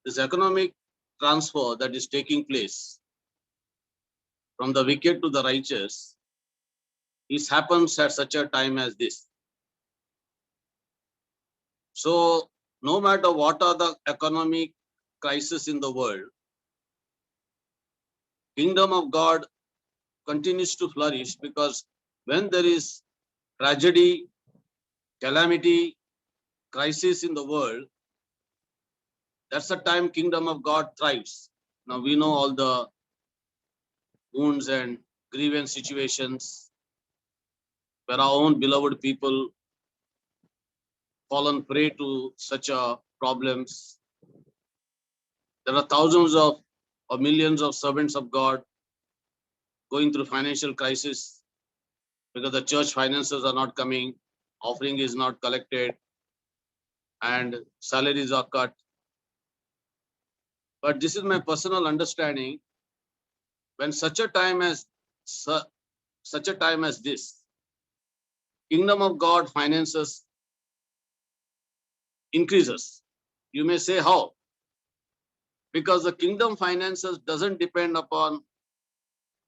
this economic transfer that is taking place from the wicked to the righteous, this happens at such a time as this. So no matter what are the economic crisis in the world, kingdom of God continues to flourish, because when there is tragedy, calamity, crisis in the world, that's the time kingdom of God thrives. Now we know all the wounds and grievance situations where our own beloved people fallen prey to such a problems. There are thousands of or millions of servants of God going through financial crisis because the church finances are not coming, offering is not collected, and salaries are cut. But this is my personal understanding. When such a time as this, kingdom of God finances increases. You may say how? Because the kingdom finances doesn't depend upon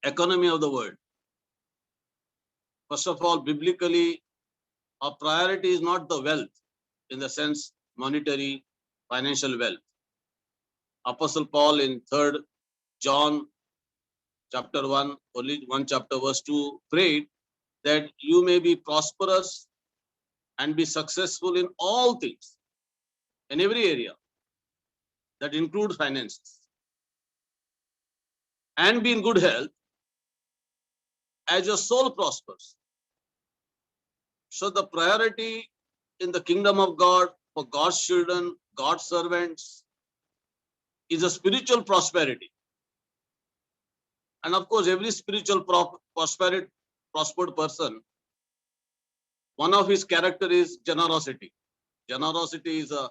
economy of the world. First of all, biblically, our priority is not the wealth in the sense monetary, financial wealth. Apostle Paul in 3rd John chapter 1, only 1 chapter verse 2, prayed that you may be prosperous and be successful in all things, in every area that include finances, and be in good health as your soul prospers. So the priority in the kingdom of God for God's children, God's servants, is a spiritual prosperity. And of course, every spiritual prospered person, one of his character is generosity. Generosity is a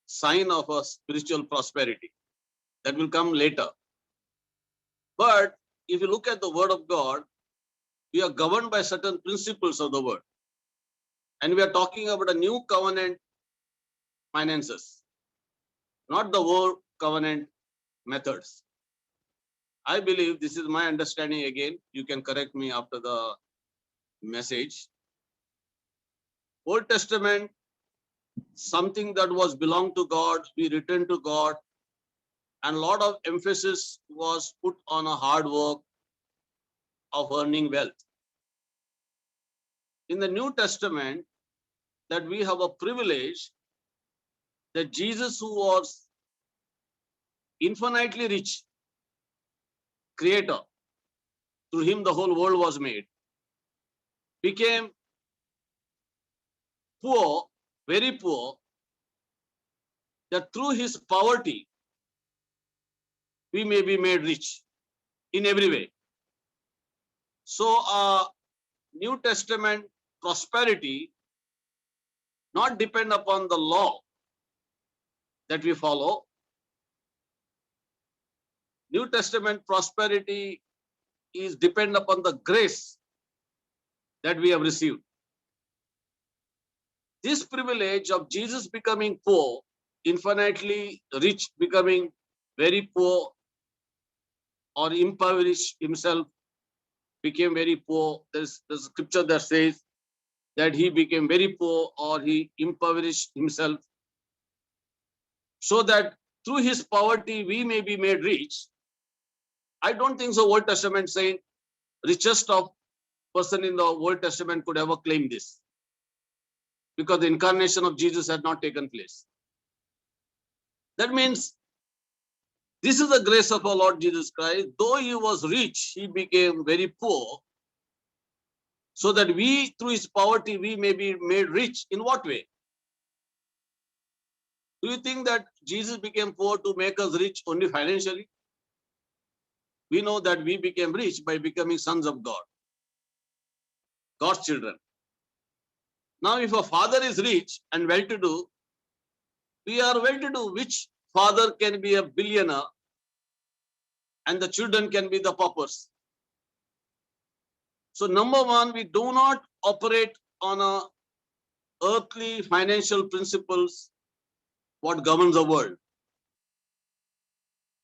sign of a spiritual prosperity. That will come later. But if you look at the word of God, we are governed by certain principles of the word. And we are talking about a new covenant finances, not the old covenant methods. I believe, this is my understanding again, you can correct me after the message. Old Testament, something that was belonged to God, we returned to God, and a lot of emphasis was put on a hard work of earning wealth. In the New Testament, that we have a privilege that Jesus, who was infinitely rich, creator, through him the whole world was made, became poor, very poor, that through his poverty, we may be made rich in every way. So, New Testament prosperity not depend upon the law that we follow. New Testament prosperity is depend upon the grace that we have received. This privilege of Jesus becoming poor, infinitely rich becoming very poor, or impoverished himself, became very poor. There's a scripture that says that he became very poor or he impoverished himself, so that through his poverty we may be made rich. I don't think so Old Testament saying richest of person in the Old Testament could ever claim this, because the incarnation of Jesus had not taken place. That means this is the grace of our Lord Jesus Christ. Though he was rich, he became very poor, so that we, through his poverty, we may be made rich. In what way? Do you think that Jesus became poor to make us rich only financially? We know that we became rich by becoming sons of God, God's children. Now, if a father is rich and well-to-do, we are well-to-do. Which father can be a billionaire and the children can be the paupers? So, number one, we do not operate on a earthly financial principles what governs the world.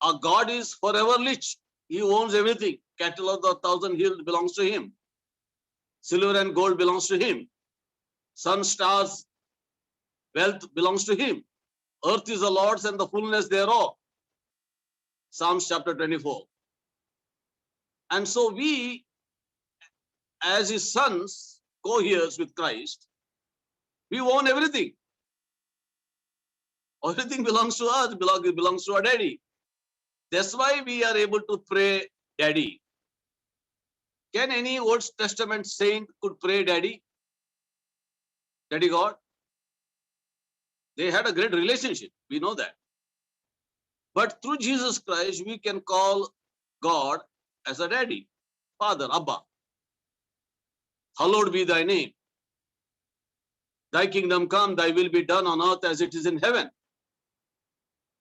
Our God is forever rich. He owns everything. Cattle of the 1,000 hills belongs to him. Silver and gold belongs to him. Sun, stars, wealth belongs to him. Earth is the Lord's and the fullness thereof. Psalms chapter 24. And so we, as his sons, co-heirs with Christ, we own everything. Everything belongs to us, belongs to our daddy. That's why we are able to pray daddy. Can any Old Testament saint could pray daddy? Daddy God? They had a great relationship. We know that. But through Jesus Christ, we can call God as a daddy, Father, Abba. Hallowed be thy name. Thy kingdom come, thy will be done on earth as it is in heaven.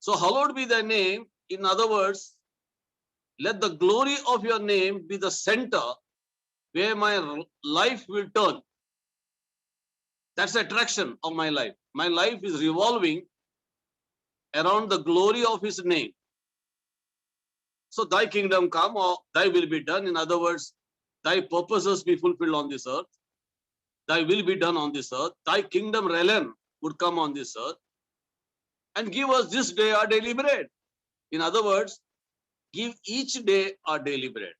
So hallowed be thy name. In other words, let the glory of your name be the center where my life will turn. That's the attraction of my life. My life is revolving around the glory of his name. So thy kingdom come, or thy will be done. In other words, thy purposes be fulfilled on this earth. Thy will be done on this earth. Thy kingdom realm would come on this earth. And give us this day our daily bread. In other words, give each day our daily bread.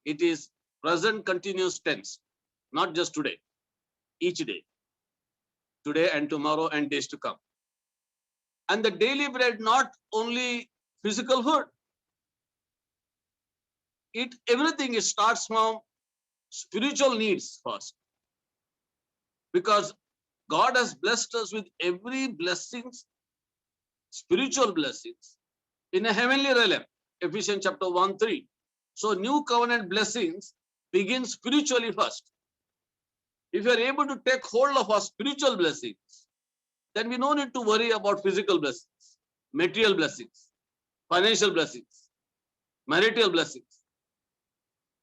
It is present continuous tense, not just today, each day. Today and tomorrow and days to come. And the daily bread, not only physical food. Everything starts from spiritual needs first. Because God has blessed us with every blessings, spiritual blessings, in a heavenly realm. Ephesians chapter 1:3. So new covenant blessings begin spiritually first. If you are able to take hold of our spiritual blessings, then we no need to worry about physical blessings, material blessings, financial blessings, marital blessings.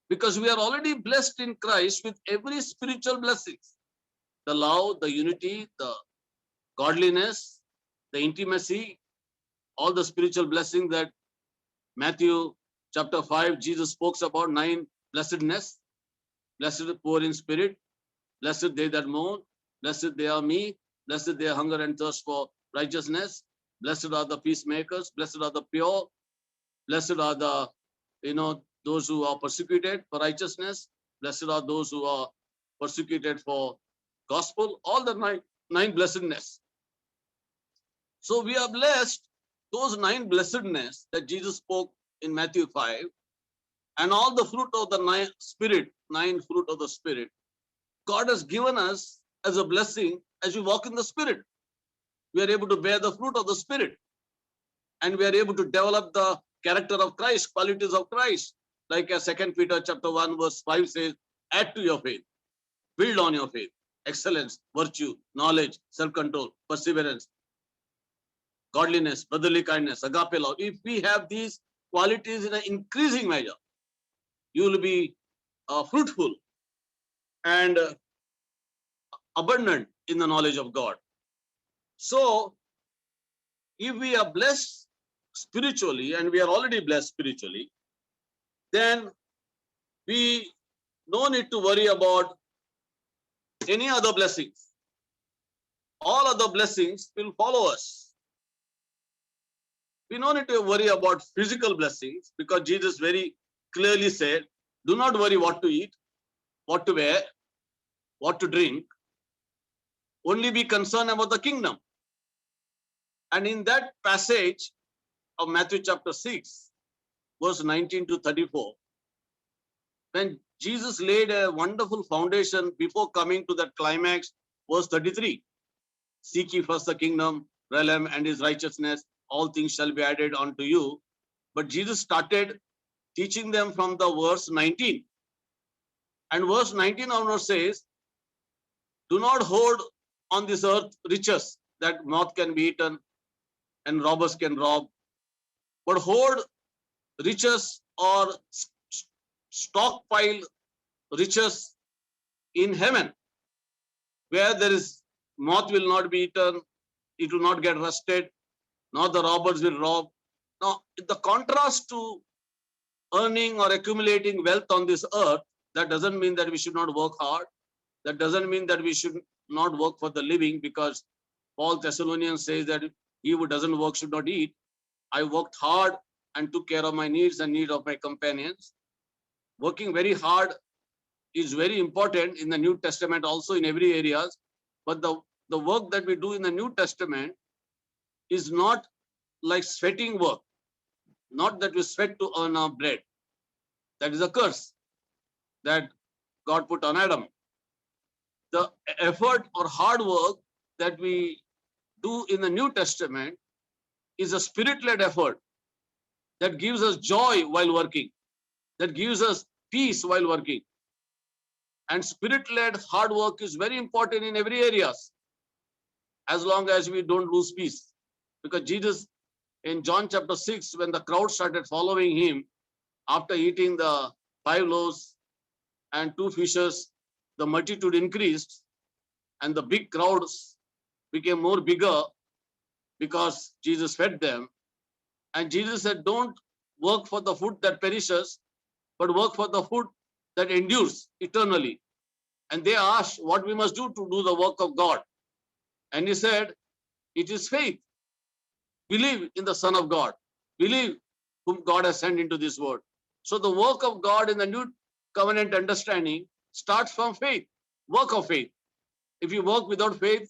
Because we are already blessed in Christ with every spiritual blessings. The love, the unity, the godliness, the intimacy, all the spiritual blessings that Matthew chapter 5, Jesus spoke about 9 blessedness. Blessed the poor in spirit, blessed they that mourn, blessed they are meek, blessed they hunger and thirst for righteousness, blessed are the peacemakers, blessed are the pure, blessed are the, those who are persecuted for righteousness, blessed are those who are persecuted for gospel, all the nine blessedness. So we are blessed, those 9 blessedness that Jesus spoke in Matthew 5, and all the fruit of the 9 fruit of the Spirit, God has given us as a blessing as we walk in the Spirit. We are able to bear the fruit of the Spirit. And we are able to develop the character of Christ, qualities of Christ. Like as 2 Peter chapter 1 verse 5 says, add to your faith, build on your faith, excellence, virtue, knowledge, self-control, perseverance, godliness, brotherly kindness, agape love. If we have these qualities in an increasing measure, you will be fruitful and abundant in the knowledge of God. So, if we are blessed spiritually, and we are already blessed spiritually, then we no need to worry about any other blessings. All other blessings will follow us. We no need to worry about physical blessings, because Jesus very clearly said, do not worry what to eat, what to wear, what to drink. Only be concerned about the kingdom. And in that passage of Matthew chapter 6, verse 19 to 34, when Jesus laid a wonderful foundation before coming to that climax, verse 33, seek ye first the kingdom, realm, and his righteousness, all things shall be added unto you. But Jesus started teaching them from the verse 19. And verse 19 onwards says, do not hoard on this earth riches that moth can be eaten and robbers can rob, but hoard riches or stockpile riches in heaven, where there is moth will not be eaten, it will not get rusted, nor the robbers will rob. Now, the contrast to earning or accumulating wealth on this earth, that doesn't mean that we should not work hard. That doesn't mean that we should not work for the living, because Paul Thessalonians says that he who doesn't work should not eat. I worked hard and took care of my needs and needs of my companions. Working very hard is very important in the New Testament, also in every areas. But the work that we do in the New Testament is not like sweating work. Not that we sweat to earn our bread. That is a curse that God put on Adam. The effort or hard work that we do in the New Testament is a spirit-led effort that gives us joy while working, that gives us peace while working. And spirit-led hard work is very important in every areas, as long as we don't lose peace. Because Jesus, in John chapter 6, when the crowd started following him, after eating the 5 loaves and 2 fishes, the multitude increased and the big crowds became more bigger because Jesus fed them. And Jesus said, don't work for the food that perishes, but work for the food that endures eternally. And they asked what we must do to do the work of God. And he said, it is faith. Believe in the Son of God. Believe whom God has sent into this world. So the work of God in the New Covenant understanding starts from faith, work of faith. If you work without faith,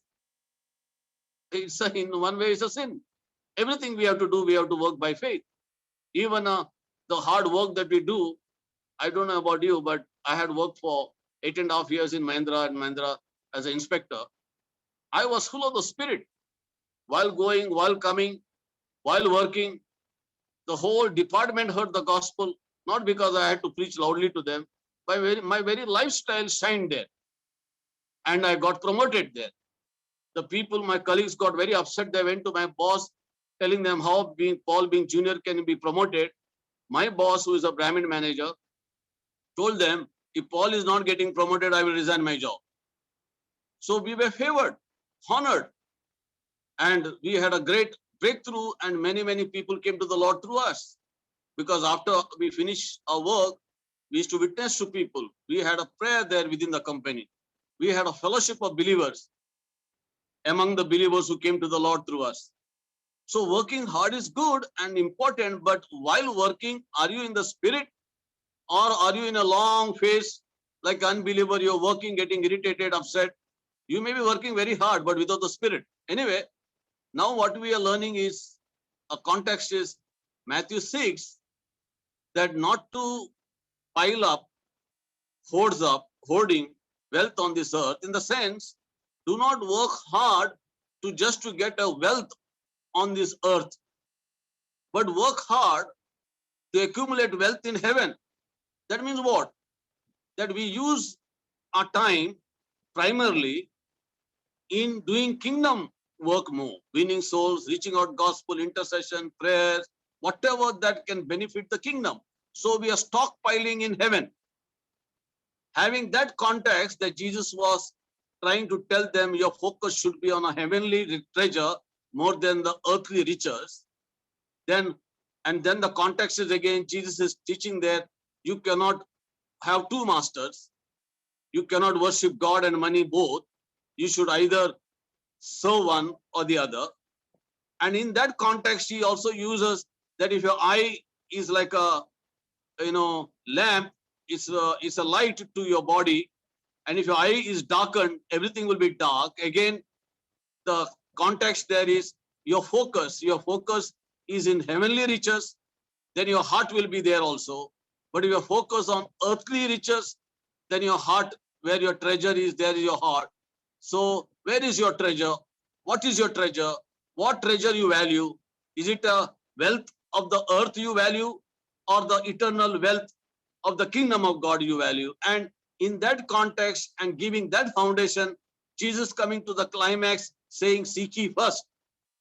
it's in one way it's a sin. Everything we have to do, we have to work by faith. Even the hard work that we do, I don't know about you, but I had worked for 8.5 years in Mahindra and Mahindra as an inspector. I was full of the Spirit. While going, while coming, while working, the whole department heard the gospel, not because I had to preach loudly to them, my very lifestyle shined there. And I got promoted there. The people, my colleagues got very upset. They went to my boss telling them how Paul being junior can be promoted. My boss, who is a Brahmin manager, told them, if Paul is not getting promoted, I will resign my job. So we were favored, honored, and we had a great breakthrough, and many people came to the Lord through us. Because after we finished our work, we used to witness to people. We had a prayer there within the company. We had a fellowship of believers among the believers who came to the Lord through us. So working hard is good and important, but while working, are you in the Spirit, or are you in a long phase like unbeliever? You're working, getting irritated, upset. You may be working very hard, but without the Spirit. Anyway, now what we are learning is, a context is Matthew 6, that not to pile up, hoarding wealth on this earth, in the sense, do not work hard to just to get a wealth on this earth, but work hard to accumulate wealth in heaven. That means what? That we use our time primarily in doing kingdom work more, winning souls, reaching out gospel, intercession, prayers, whatever that can benefit the kingdom. So we are stockpiling in heaven. Having that context, that Jesus was trying to tell them, your focus should be on a heavenly treasure more than the earthly riches. Then the context is, again, Jesus is teaching there, you cannot have 2 masters. You cannot worship God and money both. You should either serve one or the other. And in that context, he also uses that if your eye is like a lamp, it's a light to your body, and if your eye is darkened, everything will be dark. Again, the context there is your focus is in heavenly riches, then your heart will be there also. But if you focus on earthly riches, then your heart, where your treasure is, there is your heart. So where is your treasure? What is your treasure? What treasure you value? Is it a wealth of the earth you value, or the eternal wealth of the kingdom of God you value? And in that context and giving that foundation, Jesus coming to the climax saying, seek ye first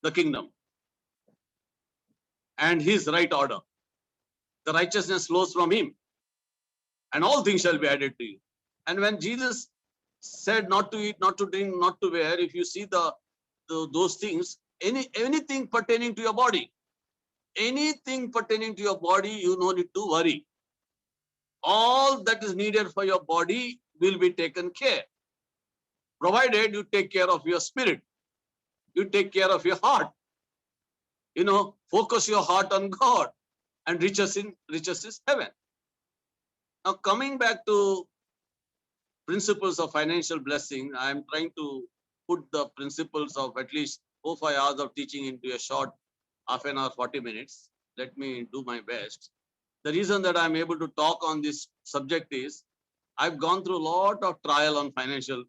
the kingdom and his right order. The righteousness flows from him, and all things shall be added to you. And when Jesus said not to eat, not to drink, not to wear, if you see those things, anything pertaining to your body, anything pertaining to your body, you no need to worry. All that is needed for your body will be taken care, provided you take care of your spirit, you take care of your heart. Focus your heart on God, and riches is heaven. Now, coming back to principles of financial blessing, I am trying to put the principles of at least 4-5 hours of teaching into a short half an hour, 40 minutes. Let me do my best. The reason that I'm able to talk on this subject is I've gone through a lot of trial on financial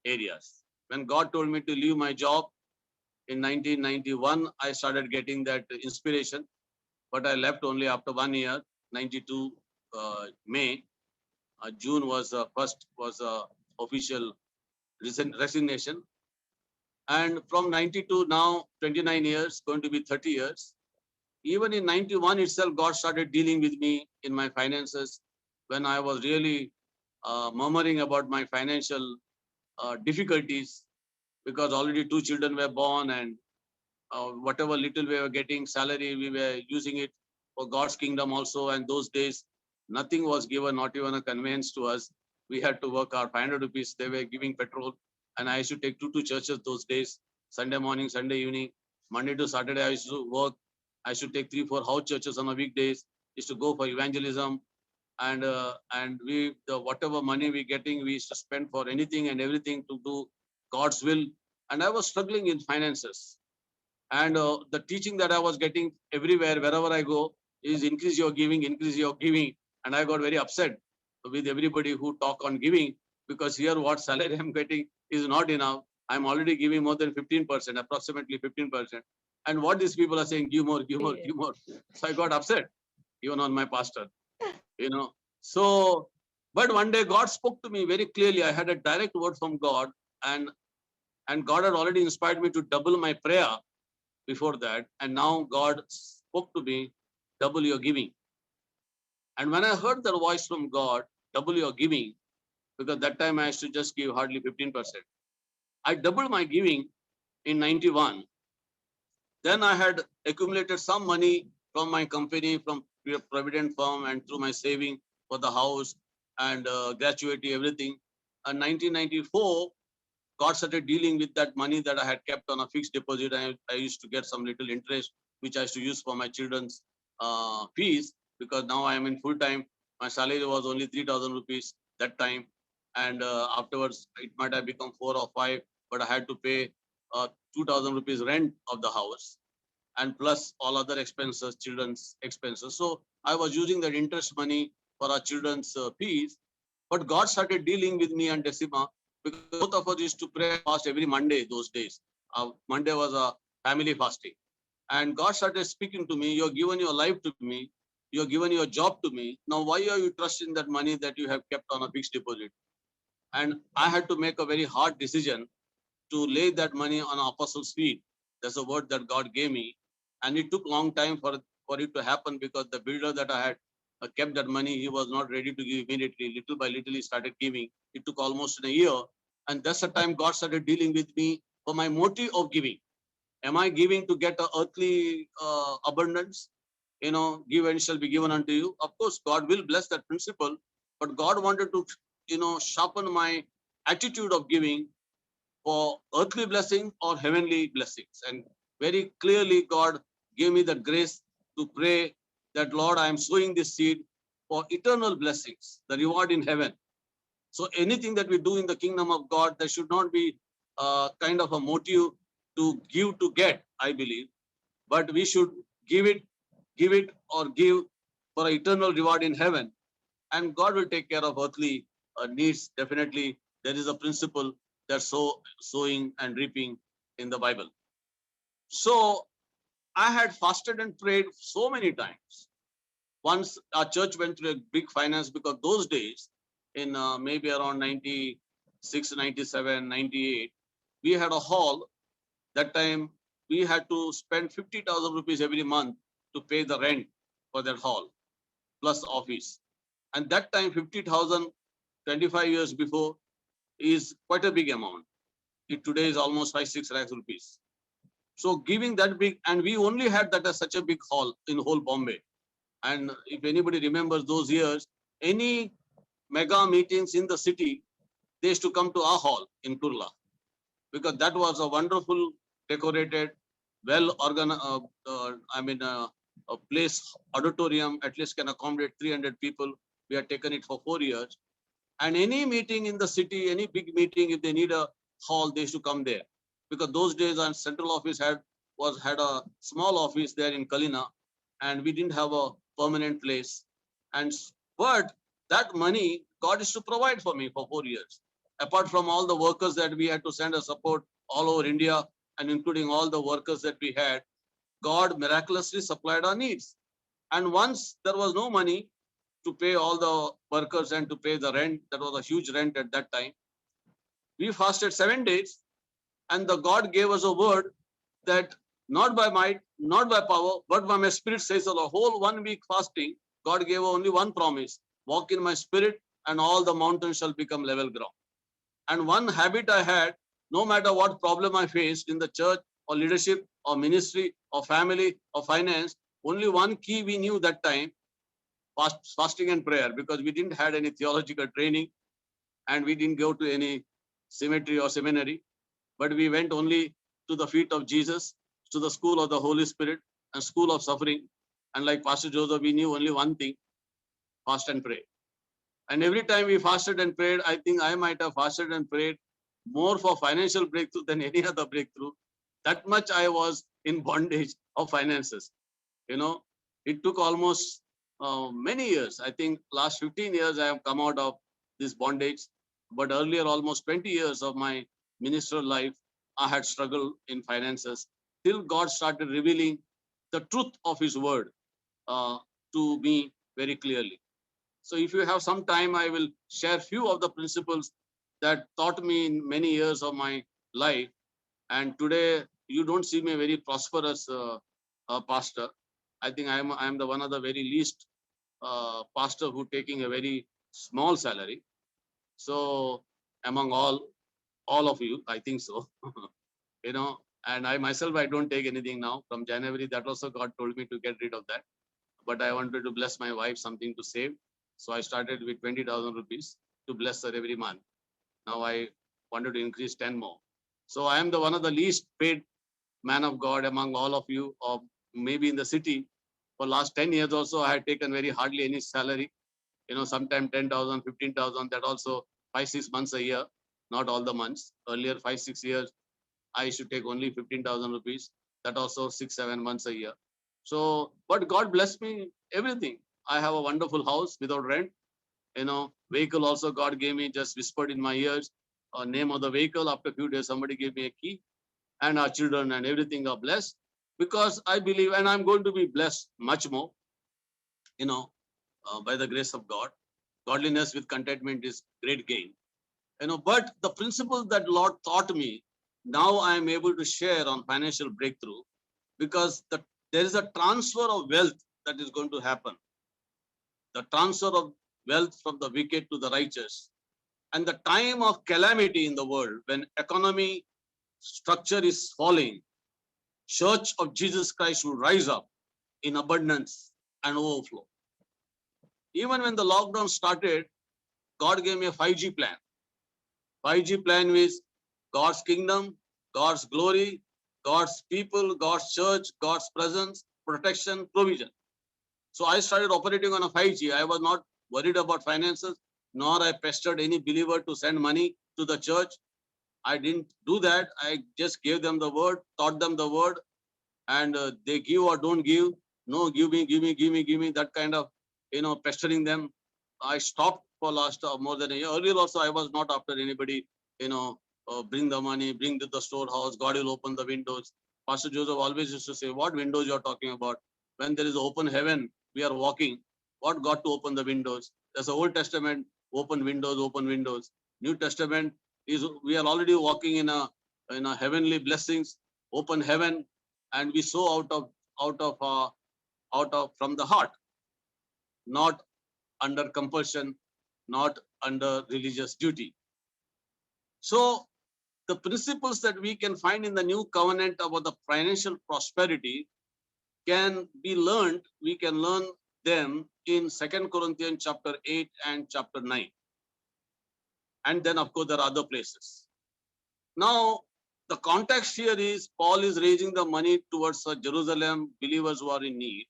areas. When God told me to leave my job in 1991, I started getting that inspiration, but I left only after 1 year, 92 May. June was first was official resignation. And from 92 now, 29 years, going to be 30 years. Even in 91 itself, God started dealing with me in my finances when I was really murmuring about my financial difficulties, because already 2 children were born, and whatever little we were getting salary, we were using it for God's kingdom also. And those days, nothing was given, not even a conveyance to us. We had to work our 500 rupees. They were giving petrol, and I used to take 2 to churches those days, Sunday morning, Sunday evening, Monday to Saturday. I used to work. I should take 3-4 house churches on a weekdays. Used to go for evangelism, and whatever money we getting, we used to spend for anything and everything to do God's will. And I was struggling in finances. And the teaching that I was getting everywhere, wherever I go, is increase your giving, increase your giving. And I got very upset with everybody who talk on giving, because here what salary I'm getting is not enough. I'm already giving more than 15%, approximately 15%. And what these people are saying, give more, give more, give more. So I got upset, even on my pastor, So, but one day God spoke to me very clearly. I had a direct word from God, and God had already inspired me to double my prayer before that. And now God spoke to me, double your giving. And when I heard the voice from God, double your giving, because that time I used to just give hardly 15%. I doubled my giving in 91. Then I had accumulated some money from my company, from Provident Firm, and through my saving for the house and gratuity, everything. And 1994, God started dealing with that money that I had kept on a fixed deposit. I used to get some little interest, which I used to use for my children's fees, because now I am in full time. My salary was only 3,000 rupees that time. And afterwards, it might have become 4 or 5, but I had to pay 2,000 rupees rent of the house, and plus all other expenses, children's expenses. So I was using that interest money for our children's fees. But God started dealing with me and Decima, because both of us used to pray fast every Monday those days. Monday was a family fasting. And God started speaking to me, you're given your life to me, you're given your job to me. Now, why are you trusting that money that you have kept on a fixed deposit? And I had to make a very hard decision to lay that money on apostles' feet. That's a word that God gave me. And it took long time for it to happen, because the builder that I had kept that money, he was not ready to give immediately. Little by little, he started giving. It took almost a year. And that's the time God started dealing with me for my motive of giving. Am I giving to get an earthly abundance? Give and it shall be given unto you. Of course, God will bless that principle, but God wanted to, sharpen my attitude of giving for earthly blessing or heavenly blessings. And very clearly, God gave me the grace to pray that, Lord, I am sowing this seed for eternal blessings, the reward in heaven. So anything that we do in the kingdom of God, there should not be kind of a motive to give to get, I believe, but we should give it or give for an eternal reward in heaven. And God will take care of earthly needs. Definitely, there is a principle that sowing and reaping in the Bible. So I had fasted and prayed so many times. Once our church went through a big finance, because those days, in maybe around 96, 97, 98, we had a hall. That time we had to spend 50,000 rupees every month to pay the rent for that hall, plus office. And that time 50,000, 25 years before, is quite a big amount. It today is almost 5-6 lakhs rupees. So giving that big, and we only had that as such a big hall in whole Bombay. And if anybody remembers those years, any mega meetings in the city, they used to come to our hall in Kurla, because that was a wonderful, decorated, well organized, a place, auditorium, at least can accommodate 300 people. We had taken it for 4 years. And any meeting in the city, any big meeting, if they need a hall, they used to come there. Because those days our central office had a small office there in Kalina, and we didn't have a permanent place. And but that money God is to provide for me for 4 years. Apart from all the workers that we had to send a support all over India, and including all the workers that we had, God miraculously supplied our needs. And once there was no money to pay all the workers and to pay the rent, that was a huge rent at that time, we fasted 7 days, and the God gave us a word that not by might, not by power, but by my spirit, says the whole 1 week fasting, God gave only one promise: walk in my spirit, and all the mountains shall become level ground. And one habit I had, no matter what problem I faced in the church or leadership or ministry or family or finance, only one key we knew that time: fasting and prayer, because we didn't had any theological training, and we didn't go to any cemetery or seminary, but we went only to the feet of Jesus, to the school of the Holy Spirit and school of suffering. And like Pastor Joseph, we knew only one thing: fast and pray. And every time we fasted and prayed, I think I might have fasted and prayed more for financial breakthrough than any other breakthrough. That much I was in bondage of finances. You know, it took almost many years. I think last 15 years I have come out of this bondage. But earlier, almost 20 years of my ministerial life, I had struggled in finances till God started revealing the truth of His word to me very clearly. So if you have some time, I will share few of the principles that taught me in many years of my life. And today you don't see me a very prosperous pastor. I think I'm the one of the very least pastor who taking a very small salary. So among all of you, I think so. You know, and I myself, I don't take anything now. From January, that also God told me to get rid of that. But I wanted to bless my wife, something to save. So I started with 20,000 rupees to bless her every month. Now I wanted to increase 10 more. So I am the one of the least paid man of God among all of you, or maybe in the city. For last 10 years also, I had taken very hardly any salary. You know, sometimes 10,000, 15,000, that also 5-6 months a year, not all the months. Earlier 5-6 years, I used to take only 15,000 rupees. That also 6-7 months a year. So, but God bless me everything. I have a wonderful house without rent. You know, vehicle also God gave me, just whispered in my ears, name of the vehicle. After a few days, somebody gave me a key, and our children and everything are blessed, because I believe, and I'm going to be blessed much more, you know, by the grace of God. Godliness with contentment is great gain. You know, but the principles that Lord taught me, now I am able to share on financial breakthrough, because there is a transfer of wealth that is going to happen. The transfer of wealth from the wicked to the righteous. And the time of calamity in the world, when economy structure is falling, Church of Jesus Christ will rise up in abundance and overflow. Even when the lockdown started, God gave me a 5G plan. 5G plan is God's kingdom, God's glory, God's people, God's church, God's presence, protection, provision. So I started operating on a 5G. I was not worried about finances, nor I pestered any believer to send money to the church. I didn't do that. I just gave them the word, taught them the word, and they give or don't give. No, give me, give me, give me, give me. That kind of, you know, pestering them. I stopped for last more than a year. Earlier also, I was not after anybody, you know, bring the money, bring to the storehouse. God will open the windows. Pastor Joseph always used to say, what windows you are talking about? When there is open heaven, we are walking. What God to open the windows? There's the Old Testament, open windows, open windows. New Testament is, we are already walking in a heavenly blessings, open heaven, and we sow out of from the heart, not under compulsion, not under religious duty. So the principles that we can find in the new covenant about the financial prosperity can be learned. We can learn them in 2 Corinthians chapter 8 and chapter 9. And then, of course, there are other places. Now, the context here is Paul is raising the money towards Jerusalem believers who are in need.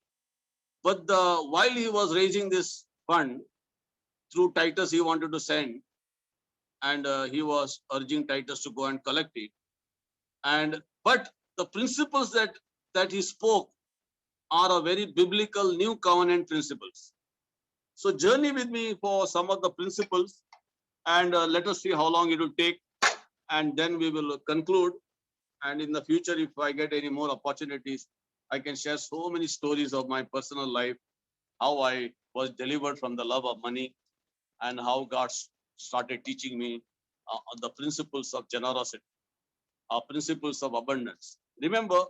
But while he was raising this fund through Titus, he wanted to send, and he was urging Titus to go and collect it. But the principles that he spoke are a very biblical new covenant principles. So journey with me for some of the principles, and let us see how long it will take, and then we will conclude. And in the future, if I get any more opportunities, I can share so many stories of my personal life, how I was delivered from the love of money, and how God started teaching me the principles of generosity, principles of abundance. Remember,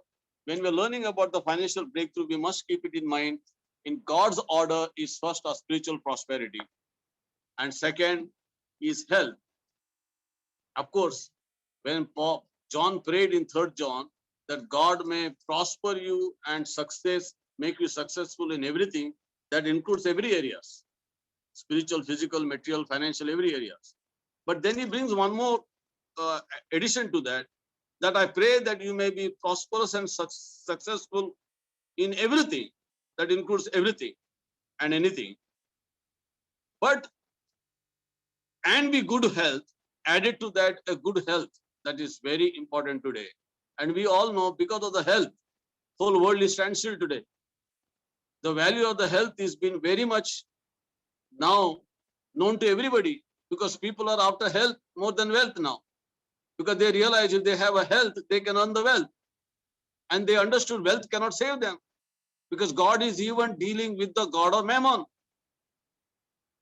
when we're learning about the financial breakthrough, we must keep it in mind. In God's order is first our spiritual prosperity, and second is health. Of course, when John prayed in 3rd John that God may prosper you and make you successful in everything, that includes every areas, spiritual, physical, material, financial, every areas. But then he brings one more addition to that I pray that you may be prosperous and successful in everything. That includes everything and anything. And be good health. Added to that, a good health. That is very important today. And we all know, because of the health, whole world is standstill today. The value of the health is been very much now known to everybody, because people are after health more than wealth now. Because they realize if they have a health, they can earn the wealth. And they understood wealth cannot save them, because God is even dealing with the God of Mammon.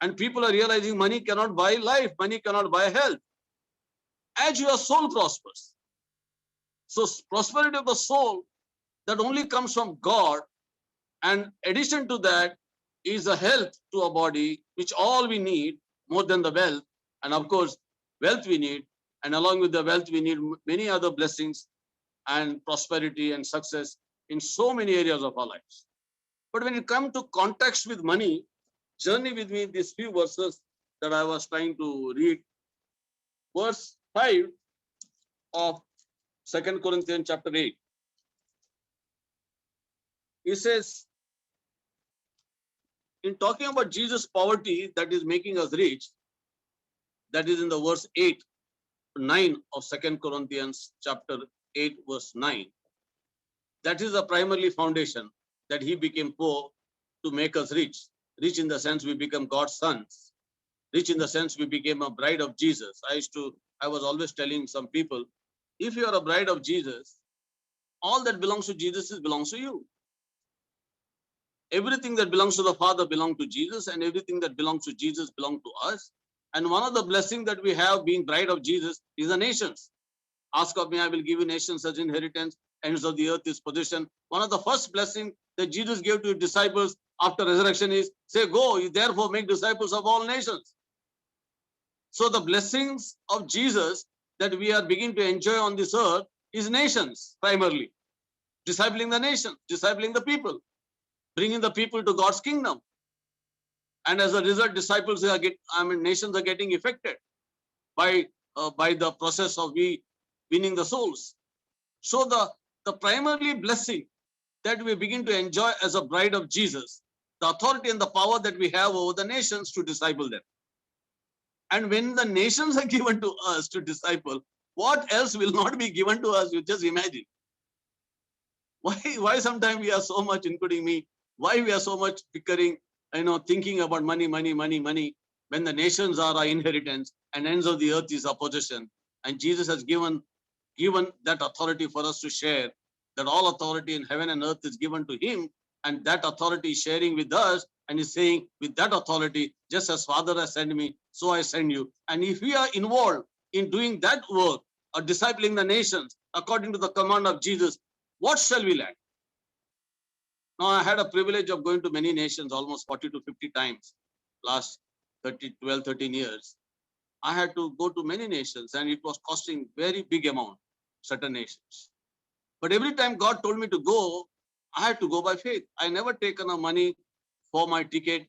And people are realizing money cannot buy life, money cannot buy health. As your soul prospers. So prosperity of the soul, that only comes from God. And addition to that is a health to our body, which all we need more than the wealth. And of course, wealth we need. And along with the wealth, we need many other blessings and prosperity and success in so many areas of our lives. But when it comes to context with money, journey with me these few verses that I was trying to read. Verse 5 of 2 Corinthians chapter 8. He says, in talking about Jesus' poverty that is making us rich, that is in the verse 8, 9 of 2 Corinthians chapter 8, verse 9. That is the primarily foundation, that he became poor to make us rich. Rich in the sense we become God's sons. Rich in the sense we became a bride of Jesus. I was always telling some people, if you are a bride of Jesus, all that belongs to Jesus belongs to you. Everything that belongs to the Father belongs to Jesus, and everything that belongs to Jesus belongs to us. And one of the blessings that we have being bride of Jesus is the nations. Ask of me, I will give you nations as inheritance, ends of the earth is possession. One of the first blessings that Jesus gave to his disciples after resurrection is, say, go, you therefore make disciples of all nations. So the blessings of Jesus that we are beginning to enjoy on this earth is nations, primarily. Discipling the nation, discipling the people, bringing the people to God's kingdom. And as a result, nations are getting affected by the process of winning the souls. So the primarily blessing that we begin to enjoy as a bride of Jesus, the authority and the power that we have over the nations to disciple them. And when the nations are given to us to disciple, what else will not be given to us? You just imagine. Why sometimes we are so much, including me, why we are so much bickering, thinking about money, when the nations are our inheritance and ends of the earth is our possession. And Jesus has given that authority for us to share, that all authority in heaven and earth is given to him, and that authority is sharing with us, and he's saying, with that authority, just as Father has sent me, so I send you. And if we are involved in doing that work, or discipling the nations, according to the command of Jesus, what shall we lack? Now, I had a privilege of going to many nations, almost 40 to 50 times, last 12, 13 years. I had to go to many nations and it was costing very big amount, certain nations. But every time God told me to go, I had to go by faith. I never taken a money for my ticket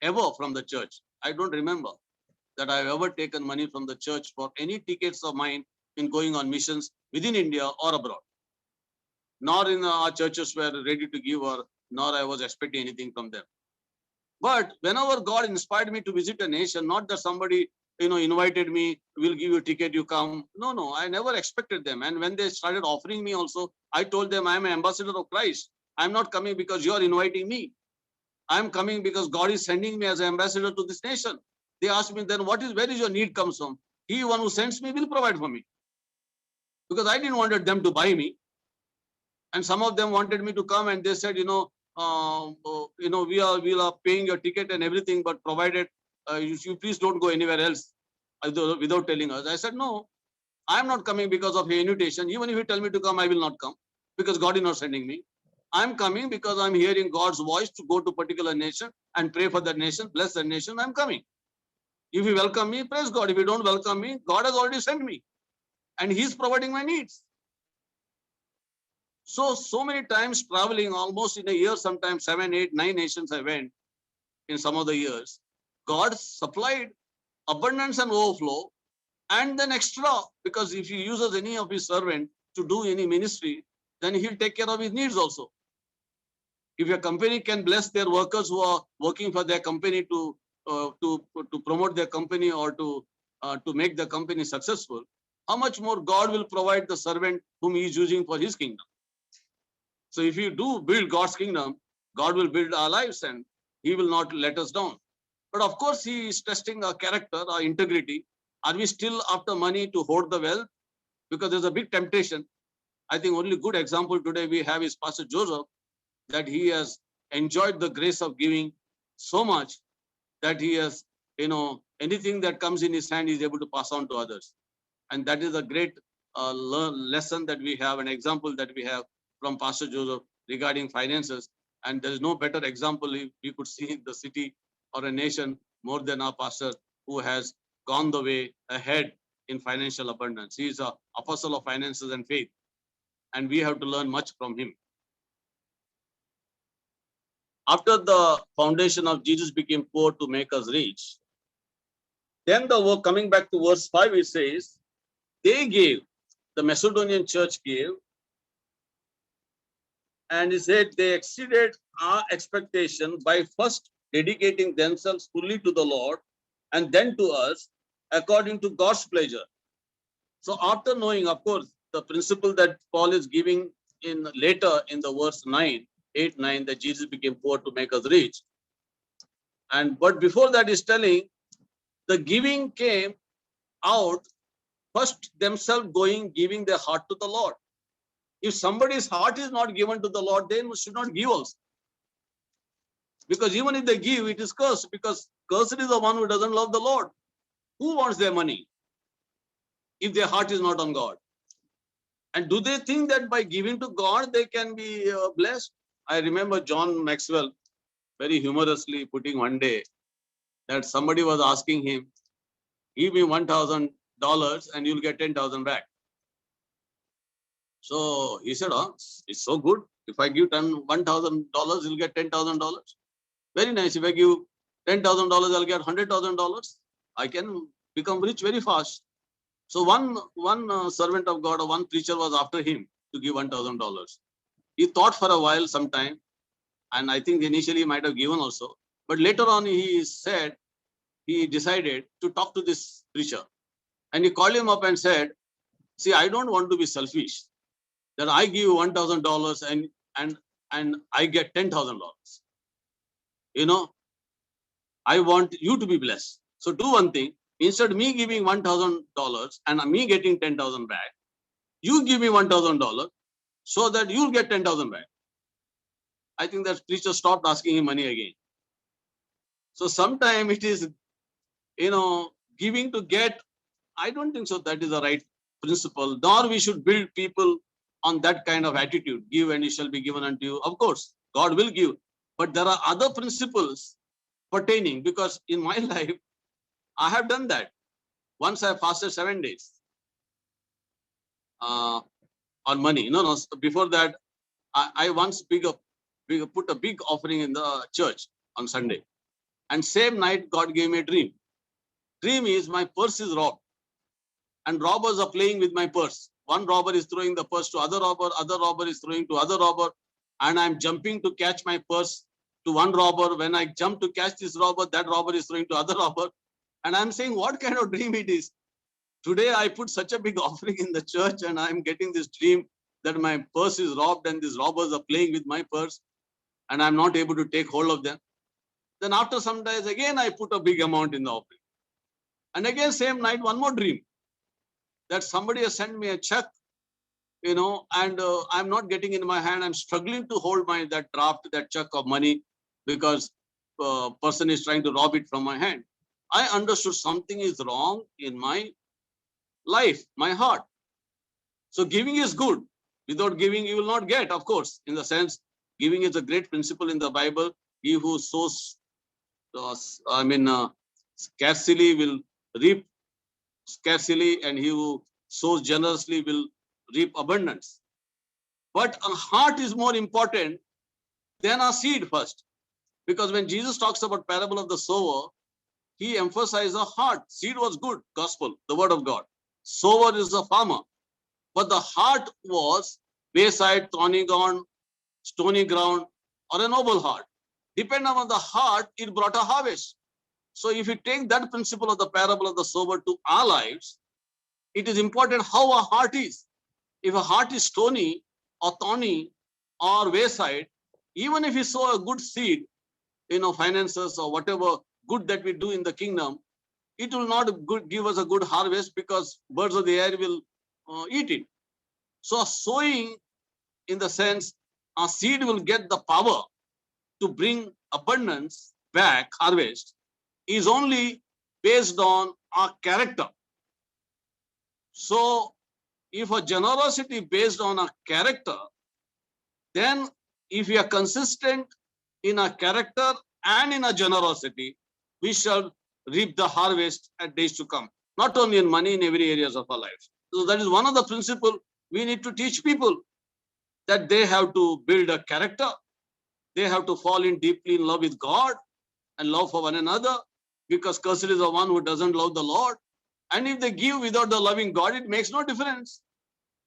ever from the church. I don't remember that I've ever taken money from the church for any tickets of mine in going on missions within India or abroad. Nor in our churches were ready to give, or nor I was expecting anything from them. But whenever God inspired me to visit a nation, not that somebody invited me, we'll give you a ticket, you come. No, I never expected them. And when they started offering me also, I told them I'm an ambassador of Christ. I'm not coming because you're inviting me. I'm coming because God is sending me as an ambassador to this nation. They asked me then, where is your need comes from? He, one who sends me, will provide for me. Because I didn't want them to buy me. And some of them wanted me to come and they said, we are paying your ticket and everything, but provided you please don't go anywhere else without telling us. I said, no, I'm not coming because of your invitation. Even if you tell me to come, I will not come because God is not sending me. I'm coming because I'm hearing God's voice to go to particular nation and pray for that nation, bless that nation. I'm coming. If you welcome me, praise God. If you don't welcome me, God has already sent me and He's providing my needs. So many times traveling, almost in a year, sometimes 7, 8, 9 nations I went in some of the years. God supplied abundance and overflow and then extra, because if He uses any of His servant to do any ministry, then He'll take care of His needs also. If a company can bless their workers who are working for their company to promote their company or to make the company successful, how much more God will provide the servant whom He is using for His kingdom. So if you do build God's kingdom, God will build our lives and He will not let us down. But of course, He is testing our character, our integrity. Are we still after money to hoard the wealth? Because there's a big temptation. I think only good example today we have is Pastor Joseph, that he has enjoyed the grace of giving so much that he has, anything that comes in his hand, he is able to pass on to others. And that is a great lesson that we have, an example that we have from Pastor Joseph regarding finances. And there is no better example we could see in the city or a nation more than our pastor, who has gone the way ahead in financial abundance. He is an apostle of finances and faith, and we have to learn much from him. After the foundation of Jesus became poor to make us rich, then coming back to verse 5, it says, they gave, the Macedonian church gave, and he said they exceeded our expectation by first dedicating themselves fully to the Lord and then to us according to God's pleasure. So after knowing, of course, the principle that Paul is giving in later in the verse 8, 9, that Jesus became poor to make us rich. But before that is telling, the giving came out first themselves giving their heart to the Lord. If somebody's heart is not given to the Lord, then should not give also. Because even if they give, it is cursed, because cursed is the one who doesn't love the Lord. Who wants their money if their heart is not on God? And do they think that by giving to God, they can be blessed? I remember John Maxwell very humorously putting one day that somebody was asking him, give me $1,000 and you'll get 10,000 back. So he said, it's so good. If I give $1,000, you'll get $10,000. Very nice. If I give $10,000, I'll get $100,000. I can become rich very fast. So one servant of God or one preacher was after him to give $1,000. He thought for a while, sometime, and I think initially he might have given also. But later on, he decided to talk to this preacher. And he called him up and said, see, I don't want to be selfish, that I give $1,000 and I get $10,000. I want you to be blessed. So do one thing. Instead of me giving $1,000 and me getting 10,000 back, you give me $1,000 so that you'll get 10,000 back. I think that preacher stopped asking him money again. So sometimes it is, giving to get. I don't think so that is the right principle, nor we should build people on that kind of attitude. Give and it shall be given unto you. Of course, God will give, but there are other principles pertaining, because in my life, I have done that. Once I fasted 7 days on money. No, before that, I once put a big offering in the church on Sunday. And same night, God gave me a dream. Dream is my purse is robbed. And robbers are playing with my purse. One robber is throwing the purse to other robber is throwing to other robber, and I'm jumping to catch my purse to one robber. When I jump to catch this robber, that robber is throwing to other robber. And I'm saying, what kind of dream it is? Today I put such a big offering in the church and I'm getting this dream that my purse is robbed and these robbers are playing with my purse and I'm not able to take hold of them. Then after some days, again, I put a big amount in the offering. And again, same night, one more dream that somebody has sent me a check, and I'm not getting in my hand. I'm struggling to hold that draft, that check of money, because person is trying to rob it from my hand. I understood something is wrong in my life, my heart. So giving is good. Without giving, you will not get, of course, in the sense, giving is a great principle in the Bible. He who sows, scarcely will reap scarcely, and he who sows generously will reap abundance. But a heart is more important than a seed first. Because when Jesus talks about parable of the sower, he emphasized the heart. Seed was good, gospel, the word of God. Sower is the farmer. But the heart was wayside, thorny ground, stony ground, or a noble heart. Depending on the heart, it brought a harvest. So if you take that principle of the parable of the sower to our lives, it is important how a heart is. If a heart is stony or thorny or wayside, even if we sow a good seed, finances or whatever good that we do in the kingdom, it will not give us a good harvest because birds of the air will eat it. So sowing, in the sense, a seed will get the power to bring abundance back, harvest, is only based on our character. So if a generosity based on a character, then if we are consistent in a character and in a generosity, we shall reap the harvest at days to come. Not only in money, in every areas of our lives. So that is one of the principles we need to teach people, that they have to build a character. They have to fall in deeply in love with God and love for one another, because cursed is the one who doesn't love the Lord. And if they give without the loving God, it makes no difference.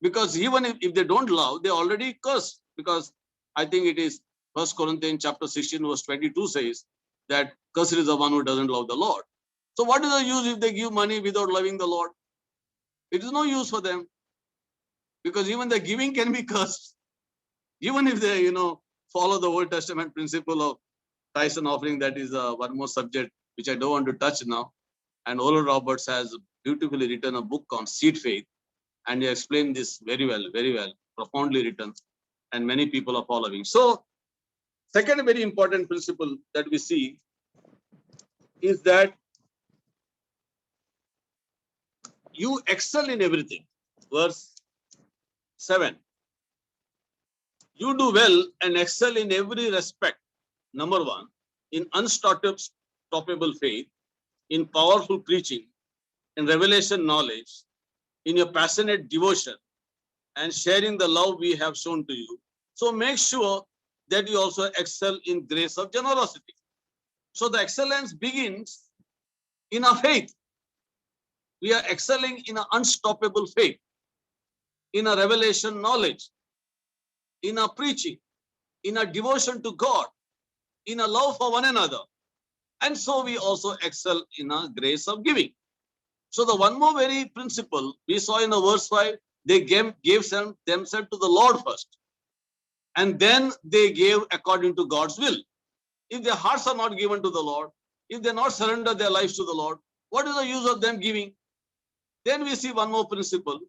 Because even if they don't love, they already curse. Because I think it is 1 Corinthians chapter 16 verse 22 says that cursed is the one who doesn't love the Lord. So what is the use if they give money without loving the Lord? It is no use for them. Because even the giving can be cursed. Even if they, follow the Old Testament principle of tithes and offering, that is one more subject which I don't want to touch now. And Oral Roberts has beautifully written a book on seed faith, and he explained this very well, profoundly written, and many people are following. So, second very important principle that we see is that you excel in everything. Verse 7. You do well and excel in every respect. Number 1, in unstoppable faith, in powerful preaching, in revelation knowledge, in your passionate devotion, and sharing the love we have shown to you. So make sure that you also excel in grace of generosity. So the excellence begins in our faith. We are excelling in an unstoppable faith, in a revelation knowledge, in a preaching, in a devotion to God, in a love for one another. And so we also excel in a grace of giving. So the one more very principle we saw in the verse 5, they gave themselves to the Lord first. And then they gave according to God's will. If their hearts are not given to the Lord, if they not surrender their lives to the Lord, what is the use of them giving? Then we see one more principle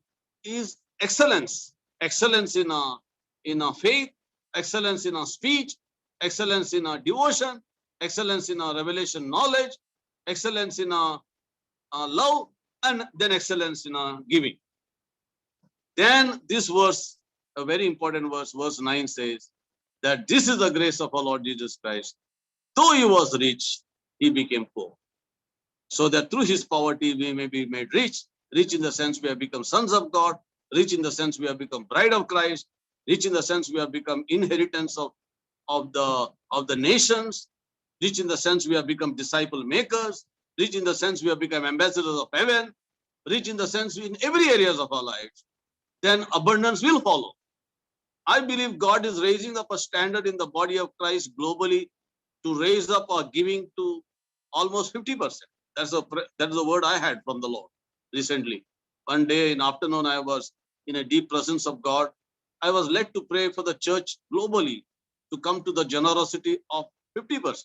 is excellence. Excellence in a faith, excellence in a speech, excellence in a devotion, excellence in a revelation knowledge, excellence in a love, and then excellence in a giving. Then this verse, a very important verse, verse 9 says that this is the grace of our Lord Jesus Christ. Though he was rich, he became poor. so that through his poverty we may be made rich. Rich in the sense we have become sons of God, rich in the sense we have become bride of Christ, rich in the sense we have become inheritance of the nations, rich in the sense we have become disciple makers, rich in the sense we have become ambassadors of heaven, rich in the sense in every areas of our lives, then abundance will follow. I believe God is raising up a standard in the body of Christ globally to raise up our giving to almost 50%. That's the word I had from the Lord recently. One day in afternoon, I was in a deep presence of God. I was led to pray for the church globally to come to the generosity of 50%.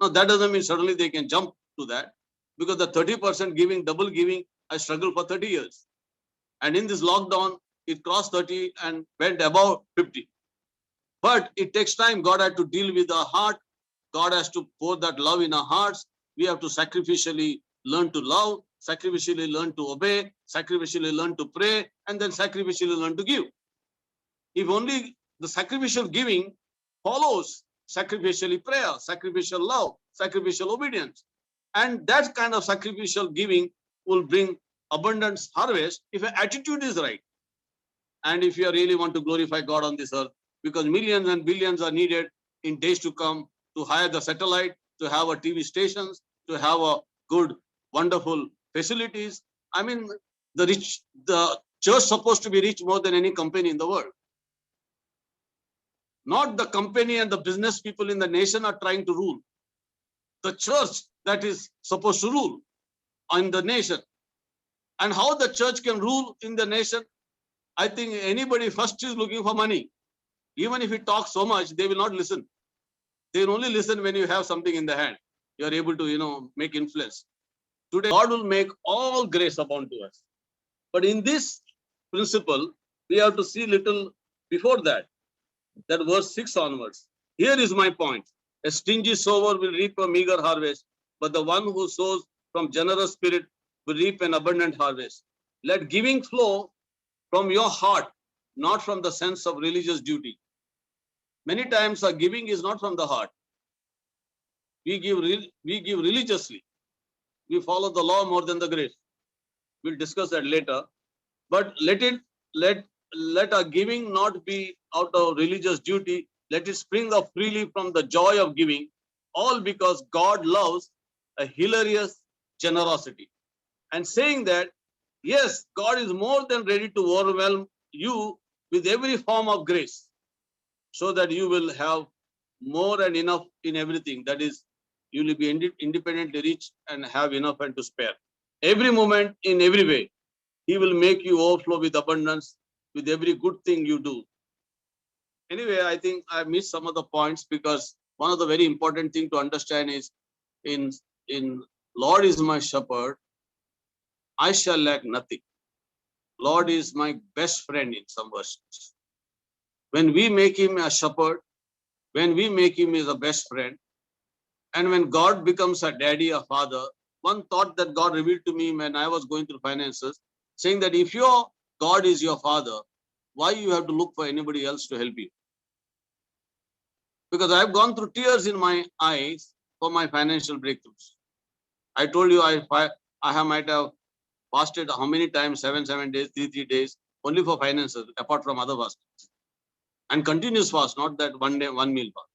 Now, that doesn't mean suddenly they can jump to that, because the 30% giving, double giving, I struggled for 30 years. And in this lockdown, it crossed 30 and went above 50. But it takes time. God had to deal with our heart. God has to pour that love in our hearts. We have to sacrificially learn to love, sacrificially learn to obey, sacrificially learn to pray, and then sacrificially learn to give. If only the sacrificial giving follows sacrificially prayer, sacrificial love, sacrificial obedience. And that kind of sacrificial giving will bring abundance harvest if your attitude is right. And if you really want to glorify God on this earth, because millions and billions are needed in days to come to hire the satellite, to have a TV stations, to have a good, wonderful facilities. I mean, the church supposed to be rich more than any company in the world. Not the company and the business people in the nation are trying to rule. The church that is supposed to rule in the nation. And how the church can rule in the nation? I think anybody first is looking for money. Even if you talk so much, they will not listen. They will only listen when you have something in the hand. You are able to, make influence. Today, God will make all grace abound to us. But in this principle, we have to see little before that verse 6 onwards. Here is my point. A stingy sower will reap a meager harvest, but the one who sows from generous spirit will reap an abundant harvest. Let giving flow from your heart, not from the sense of religious duty. Many times our giving is not from the heart. We give religiously. We follow the law more than the grace. We'll discuss that later. But let our giving not be out of religious duty. Let it spring up freely from the joy of giving, all because God loves a hilarious generosity. And saying that, yes, God is more than ready to overwhelm you with every form of grace, so that you will have more and enough in everything. That is, you will be independently rich and have enough and to spare. Every moment, in every way, He will make you overflow with abundance with every good thing you do. Anyway, I think I missed some of the points, because one of the very important thing to understand is in Lord is my shepherd, I shall lack nothing. Lord is my best friend in some versions. When we make Him a shepherd, when we make Him as a best friend, and when God becomes a daddy, a father, one thought that God revealed to me when I was going through finances, saying that if your God is your father, why you have to look for anybody else to help you? Because I've gone through tears in my eyes for my financial breakthroughs. I told you I might have fasted how many times? 7 days, 3 days, only for finances, apart from other fastings. And continuous fast, not that one day, one meal fast.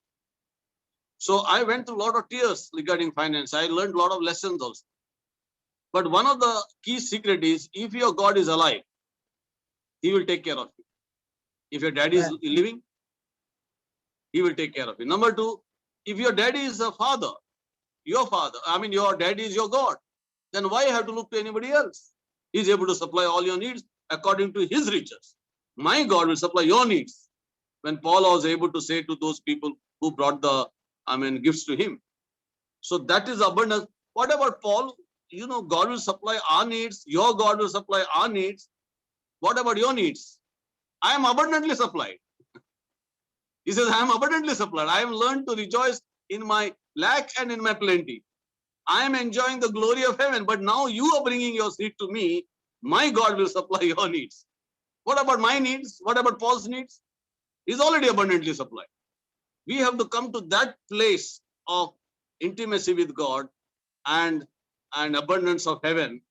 So I went through a lot of tears regarding finance. I learned a lot of lessons also. But one of the key secret is, if your God is alive, He will take care of you. If your daddy is living, He will take care of you. Number two, if your daddy is a father, your daddy is your God, then why have to look to anybody else? He's able to supply all your needs according to His riches. My God will supply your needs. When Paul was able to say to those people who brought the gifts to him. So that is abundance. What about Paul? God will supply our needs. Your God will supply our needs. What about your needs? I am abundantly supplied. He says, I am abundantly supplied. I have learned to rejoice in my lack and in my plenty. I am enjoying the glory of heaven, but now you are bringing your seed to me. My God will supply your needs. What about my needs? What about Paul's needs? He's already abundantly supplied. We have to come to that place of intimacy with God and and abundance of heaven